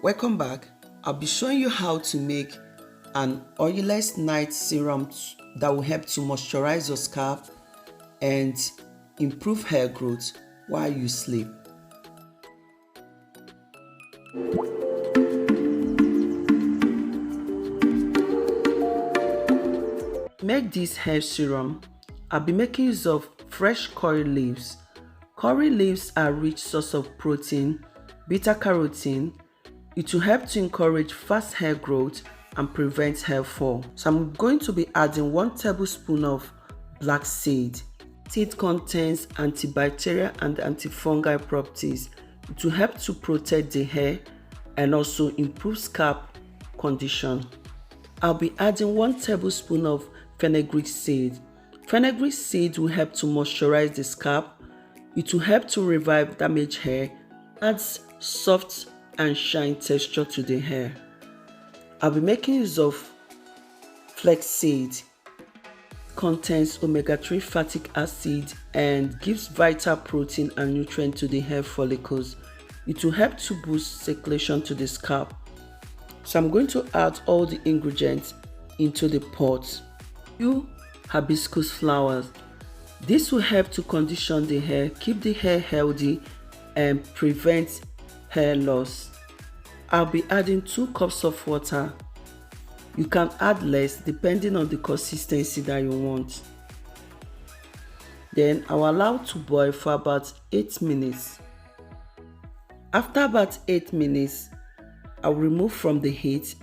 Welcome back. I'll be showing you how to make an oilless night serum that will help to moisturize your scalp and improve hair growth while you sleep. To make this hair serum, I'll be making use of fresh curry leaves. Curry leaves are a rich source of protein, beta carotene. It will help to encourage fast hair growth and prevent hair fall. So I'm going to be adding 1 tablespoon of blackseed. Seed contains antibacterial and antifungal properties. It will help to protect the hair and also improve scalp condition. I'll be adding 1 tablespoon of fenugreek seed. Fenugreek seed will help to moisturize the scalp. It will help to revive damaged hair, adds soft and shine texture to the hair. I'll be making use of flaxseed. Contains omega-3 fatty acid and gives vital protein and nutrient to the hair follicles. It will help to boost circulation to the scalp. So I'm going to add all the ingredients into the pot. 2 hibiscus flowers. This will help to condition the hair, keep the hair healthy and prevent hair loss. I'll be adding 2 cups of water. You can add less depending on the consistency that you want. Then I'll allow to boil for about 8 minutes. After about 8 minutes, I'll remove from the heat.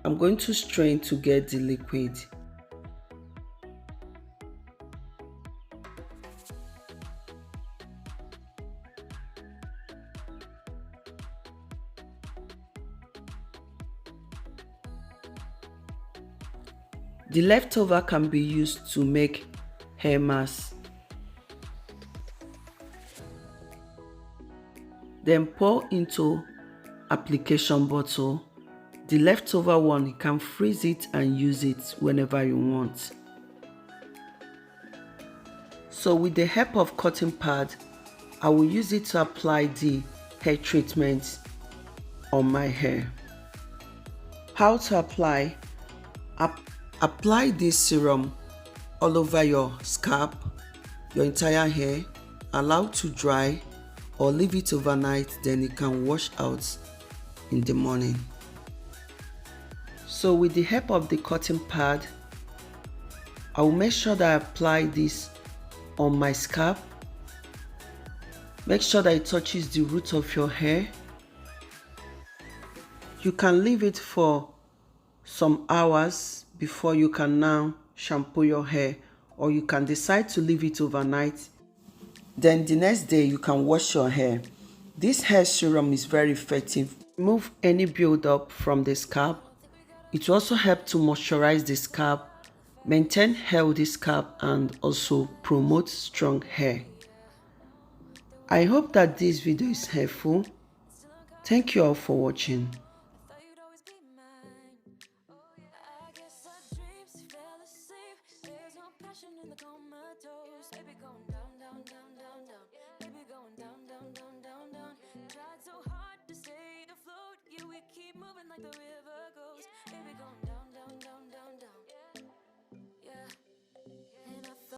I'm going to strain to get the liquid. The leftover can be used to make hair mask. Then pour into application bottle. The leftover one, you can freeze it and use it whenever you want. So with the help of cotton pad, I will use it to apply the hair treatment on my hair. How to apply? Apply this serum all over your scalp, your entire hair, allow to dry or leave it overnight, then it can wash out in the morning. So with the help of the cotton pad, I will make sure that I apply this on my scalp. Make sure that it touches the root of your hair. You can leave it for some hours before you can now shampoo your hair, or you can decide to leave it overnight. Then the next day you can wash your hair. This hair serum is very effective. Remove any buildup from the scalp. It will also help to moisturize the scalp, maintain healthy scalp, and also promote strong hair. I hope that this video is helpful. Thank you all for watching. Tried so hard to stay afloat, yeah, we keep moving like the river.